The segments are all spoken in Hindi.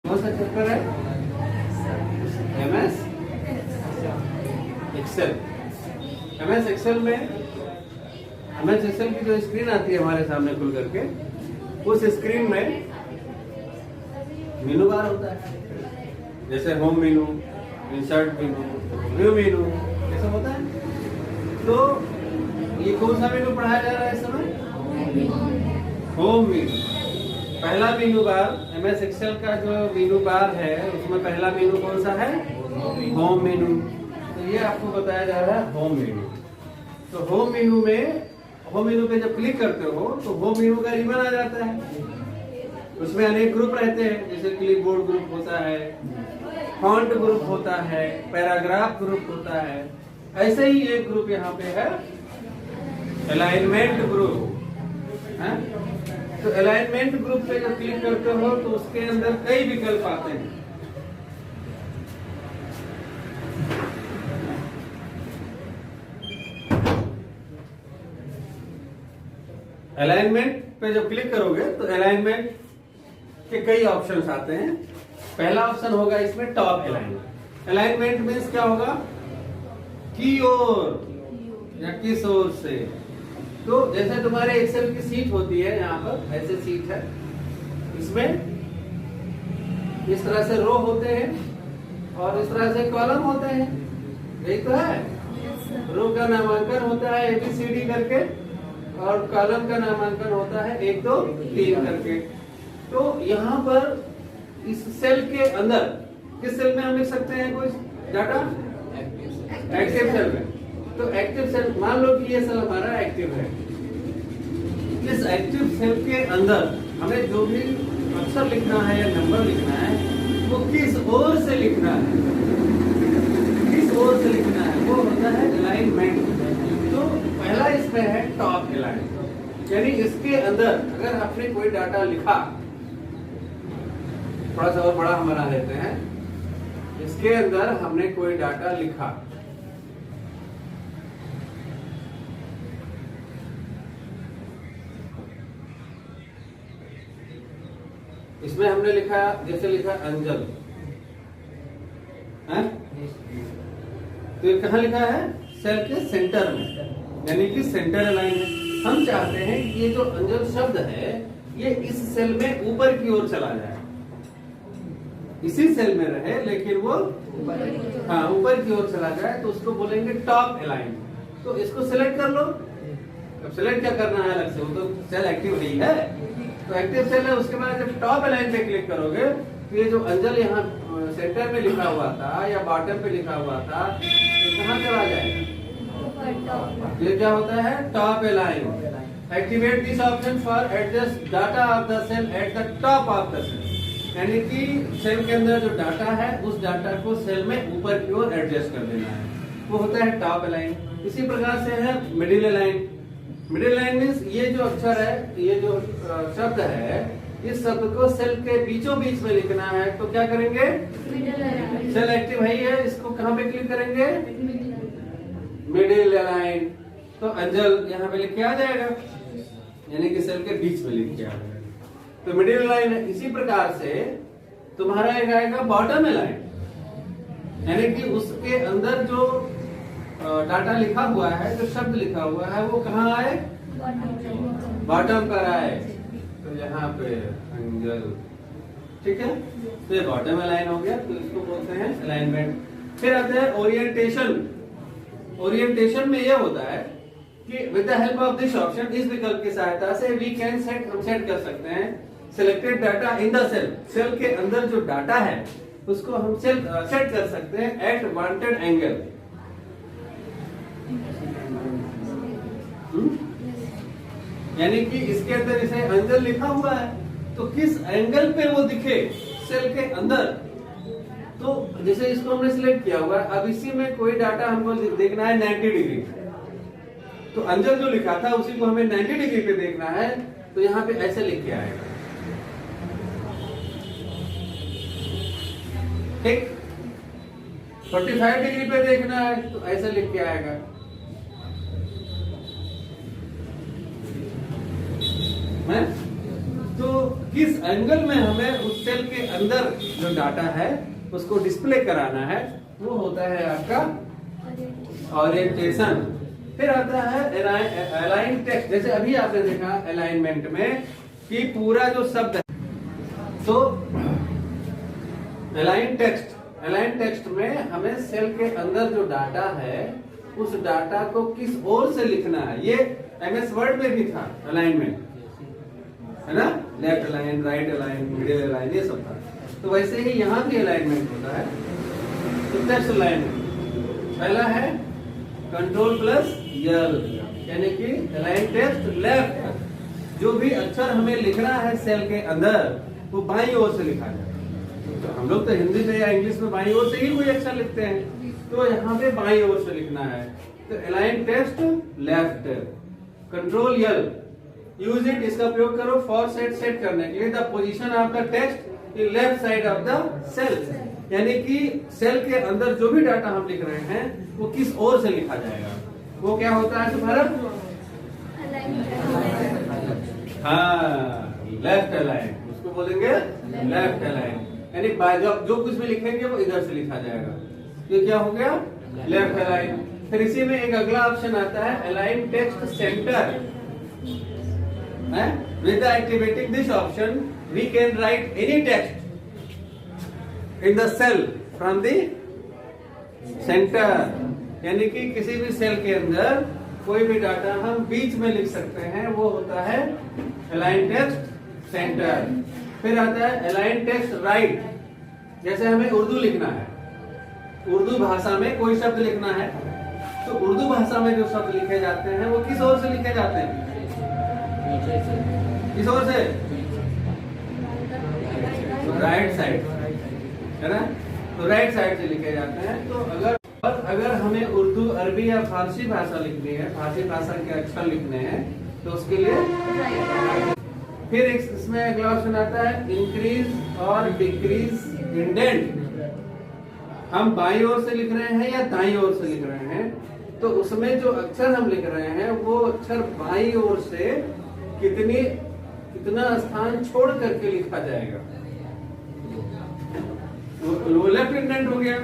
कौन सा चैप्टर है? MS excel. MS एक्सेल में MS एक्सेल की जो स्क्रीन आती है हमारे सामने खुल करके, उस स्क्रीन में मेनू बार होता है, जैसे होम मेनू, इंसर्ट मेनू, व्यू मेनू, ऐसा होता है। तो ये कौन सा मेनू पढ़ाया जा रहा है इस समय? होम मेनू। पहला मेनू बार MS एक्सेल का जो मेनू बार है उसमें पहला मेनू कौन सा है? होम मेनू। तो ये आपको बताया जा रहा है होम मेनू। तो होम मेनू पे जब क्लिक करते हो तो होम मेनू का रिबन आ जाता है। उसमें अनेक ग्रुप रहते हैं, जैसे क्लिपबोर्ड ग्रुप होता है, फॉन्ट ग्रुप होता है, पैराग्राफ ग्रुप होता है। ऐसे ही एक ग्रुप यहाँ पे है अलाइनमेंट ग्रुप है। तो अलाइनमेंट ग्रुप पे जब क्लिक करते हो तो उसके अंदर कई विकल्प आते हैं। अलाइनमेंट पे जब क्लिक करोगे तो अलाइनमेंट के कई ऑप्शंस आते हैं। पहला ऑप्शन होगा इसमें टॉप अलाइनमेंट। अलाइनमेंट मीन्स क्या होगा? की ओर या किस ओर से। तो जैसे तुम्हारे एक्सेल की सीट होती है, यहाँ पर ऐसे सीट है, इसमें इस तरह से रो होते हैं और इस तरह से कॉलम होते हैं, यही तो है। रो का नामांकन होता है ABCD करके और कॉलम का नामांकन होता है 1 2 3 करके। तो यहाँ पर इस सेल के अंदर किस सेल में हम लिख सकते हैं कोई डाटा? एक्टिव सेल में। तो एक्टिव सेल, मान लो कि ये सेल हमारा एक्टिव है। इस एक्टिव सेल के अंदर हमें जो भी अक्षर लिखना है या नंबर लिखना है वो किस ओर से लिखना है, किस ओर से लिखना है, वो होता है अलाइनमेंट। तो पहला इसमें है टॉप अलाइन, यानी इसके अंदर अगर आपने कोई डाटा लिखा, थोड़ा सा और बड़ा हम बना देते हैं, इसके अंदर हमने कोई डाटा लिखा, इसमें हमने लिखा, जैसे लिखा अंजल है? तो ये कहाँ लिखा है? सेल के सेंटर में, यानी कि सेंटर अलाइन है। हम चाहते हैं कि ये जो अंजल शब्द है ये इस सेल में ऊपर की ओर चला जाए, इसी सेल में रहे लेकिन वो ऊपर की ओर चला जाए, तो उसको बोलेंगे टॉप अलाइन। तो इसको सिलेक्ट कर लो। अब सिलेक्ट क्या करना है अलग से, वो तो सेल एक्टिव नहीं है, तो एक्टिव सेल है। उसके बाद जब टॉप अलाइन पे क्लिक करोगे तो ये जो अंजल यहाँ सेंटर में लिखा हुआ था या बॉटम पे लिखा हुआ था, तो कहाँ चला जाएगा? ये क्या होता है? Top align. Activate this option for adjust data of the cell at the top of the cell, यानी कि सेल के अंदर जो डाटा है उस डाटा को सेल में ऊपर की ओर एडजस्ट कर देना है, वो होता है टॉप अलाइन। इसी प्रकार से है middle align. Middle line means ये जो अक्षर है, ये जो शब्द है, इस शब्द को सेल के बीचों बीच में लिखना है, तो क्या करेंगे? सेल एक्टिव है ही है, इसको कहाँ पे क्लिक करेंगे? Middle line. तो अंजल यहाँ पे लिख के आ जाएगा, यानी कि सेल के बीच में लिख के आ जाएगा, तो मिडिल लाइन है। इसी प्रकार से तुम्हारा एक आएगा बॉटम लाइन, यानी कि उसके अंदर जो डाटा लिखा हुआ है, जो शब्द लिखा हुआ है, वो कहाँ आए? बॉटम पर आए। तो यहाँ पे अंजल, ठीक है, तो ये बॉटम अलाइन हो गया, तो इसको बोलते हैं अलाइनमेंट। फिर आते हैं ओरिएंटेशन। ओरिएंटेशन में ये होता है कि with the help of this option, इस विकल्प की सहायता से वी कैन सेट, हम सेट कर सकते हैं selected data in the cell, cell के अंदर जो डाटा है उसको हम सेट कर सकते हैं एट वांटेड एंगल। यानी कि इसके अंदर इसे अंजल लिखा हुआ है, तो किस एंगल पे वो दिखे सेल के अंदर। तो जैसे इसको हमने सिलेक्ट किया हुआ है, अब इसी में कोई डाटा हमको देखना है 90 डिग्री, तो अंजल जो लिखा था उसी को हमें 90 डिग्री पे देखना है, तो यहाँ पे ऐसे लिख के आएगा, ठीक। 45 डिग्री पे देखना है तो ऐसे लिख के आएगा, है? तो किस एंगल में हमें उस सेल के अंदर जो डाटा है उसको डिस्प्ले कराना है, वो होता है आपका ओरिएंटेशन। फिर आता है अलाइन टेक्स्ट। जैसे अभी आपने देखा अलाइनमेंट में कि पूरा जो शब्द है, तो अलाइन टेक्स्ट में हमें सेल के अंदर जो डाटा है उस डाटा को किस ओर से लिखना है। ये एमएस वर्ड में भी था अलाइनमेंट, है ना, left align, right align, middle align, ये सब था। तो वैसे ही यहाँ भी अलाइनमेंट होता है। तो टेक्स्ट अलाइनमेंट पहला है कंट्रोल प्लस यल, यानी कि अलाइन टेक्स्ट लेफ्ट। जो भी अक्षर हमें लिखना है सेल के अंदर वो बाईं ओर से लिखा जाए। तो हम लोग तो हिंदी में या इंग्लिश में बाईं ओर से ही कोई अक्षर लिखते हैं, तो यहाँ पे बाईं ओर से लिखना है। तो align text left, control L, use it, इसका प्रयोग करो फॉर सेट करने के लिए the position of the text in left side of the cell, यानी कि सेल के अंदर जो भी डाटा हम लिख रहे हैं वो किस ओर से लिखा जाएगा। वो क्या होता है तुम्हारा? हाँ, लेफ्ट अलाइन, उसको बोलेंगे लेफ्ट अलाइन, यानी जो कुछ भी लिखेंगे वो इधर से लिखा जाएगा। ये क्या हो गया? Left align. फिर इसी में एक अगला ऑप्शन आता है align text centre. With activating this option, we can write any text in the cell from the center, यानी कि किसी भी सेल के अंदर कोई भी डाटा हम बीच में लिख सकते हैं, वो होता है अलाइन टेक्स्ट सेंटर। फिर आता है अलाइन टेक्स्ट राइट। जैसे हमें उर्दू लिखना है, उर्दू भाषा में कोई शब्द लिखना है, तो उर्दू भाषा में जो शब्द लिखे जाते हैं वो किस ओर से लिखे जाते हैं? किस ओर से? राइट साइड, है ना। तो राइट साइड से लिखे जाते हैं। तो अगर हमें उर्दू, अरबी या फारसी भाषा लिखनी है, फारसी भाषा के अक्षर लिखने हैं, तो उसके लिए फिर इसमें अगला ऑप्शन आता है इंक्रीज और डिक्रीज इंडेंट। हम बाईं ओर से लिख रहे हैं या दाईं ओर से लिख रहे हैं, तो उसमें जो अक्षर हम लिख रहे हैं वो अक्षर बाईं ओर से कितना स्थान छोड़ करके लिखा जाएगा। वो लेफ्ट इंडेंट हो गया।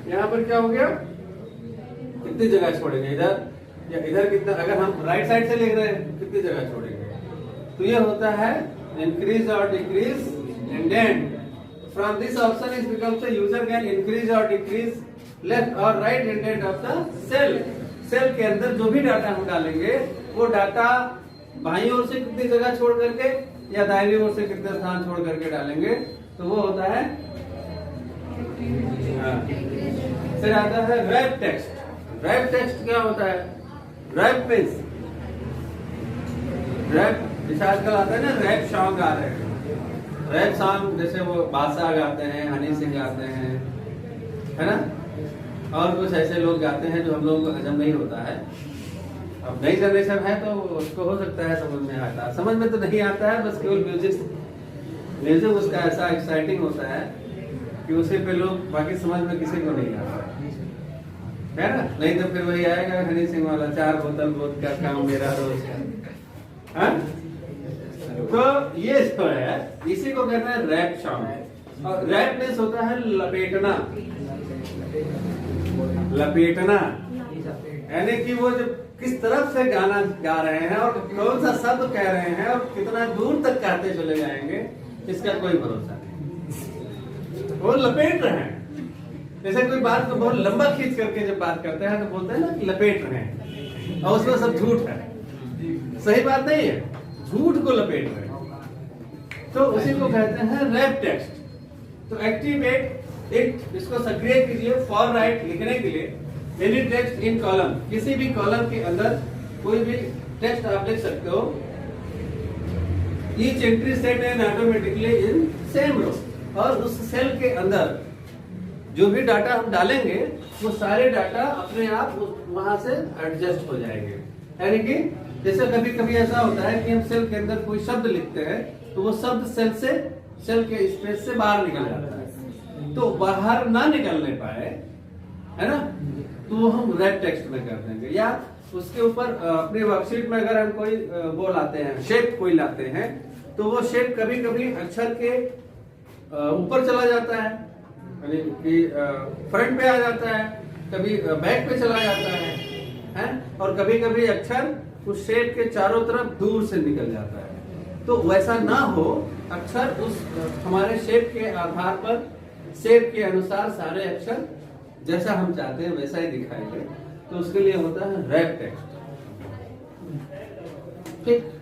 यहाँ पर क्या हो गया? कितनी जगह छोड़ेंगे, इधर या इधर कितना? अगर हम राइट साइड से लिख रहे हैं कितनी जगह छोड़ेंगे? तो ये होता है इंक्रीज और decrease indent. From this option is becomes user can increase और डिक्रीज लेफ्ट और right indent of the cell. Cell के अंदर जो भी डाटा हम डालेंगे वो डाटा बाईं ओर से कितनी जगह छोड़ करके या दाहिनी ओर से कितने स्थान छोड़ करके डालेंगे, तो वो होता है। फिर आता है रैप टेक्स्ट। रैप टेक्स्ट क्या होता है? रैप मींस रैप, जैसे आजकल आता है ना रैप सॉन्ग आ रहे हैं, रैप सॉन्ग, जैसे वो बादशाह गाते हैं, हनी सिंह गाते हैं, है ना, और कुछ ऐसे लोग गाते हैं जो हम लोगों को हजम नहीं होता है। अब नई जनरेशन है तो उसको हो सकता है समझ में आता है, समझ में तो नहीं आता है, बस केवल म्यूजिक उसका ऐसा एक्साइटिंग होता है कि उसी पे लोग, बाकी समझ में किसी को नहीं आता है ना। नहीं तो फिर वही आएगा हनी सिंह वाला 4 बोतल वोद का काम मेरा रोज का। तो ये जो है इसी को कहते हैं रैप सॉन्ग। और रैप मींस होता है लपेटना। लपेटना यानी कि वो जो किस तरफ से गाना गा रहे हैं और कौन सा शब्द कह रहे हैं और कितना दूर तक कहते चले जाएंगे, इसका कोई भरोसा नहीं। वो लपेट रहे हैं। जैसे कोई बात को बहुत लंबा खींच करके जब बात करते हैं तो बोलते हैं ना कि लपेट रहे हैं, और उसमें सब झूठ है, सही बात नहीं है, झूठ को लपेट रहे हैं। तो उसी को कहते हैं रैप टेक्स्ट। तो एक्टिवेट इट, इसको सक्रिय कीजिए फॉर राइट, लिखने के लिए एनी टेक्स्ट इन कॉलम, किसी भी कॉलम के अंदर कोई भी टेक्स्ट आप लिख सकते हो। Each entry set and automatically in same row, और उस सेल के अंदर जो भी डाटा हम डालेंगे वो सारे डाटा अपने आप वहां से एडजस्ट हो जाएंगे। यानी कि जैसे कभी कभी ऐसा होता है कि हम सेल के अंदर कोई शब्द लिखते हैं तो वो शब्द सेल के स्पेस से बाहर निकल जाता है, तो बाहर ना निकलने पाए, है ना, तो वो हम रैप टेक्स्ट में कर देंगे। या उसके ऊपर अपने वर्कशीट में अगर हम कोई वो लाते हैं, शेप कोई लाते हैं, तो वो शेप कभी कभी अक्षर के ऊपर चला जाता है, यानी कि फ्रंट पे आ जाता है, कभी बैक पे चला जाता है, और कभी कभी अक्षर उस शेप के चारों तरफ दूर से निकल जाता है। तो वैसा ना हो, अक्षर उस हमारे शेप के आधार पर, शेप के अनुसार सारे अक्षर जैसा हम चाहते हैं वैसा ही दिखाई दे, तो उसके लिए होता है रैप टेक्स्ट। ठीक।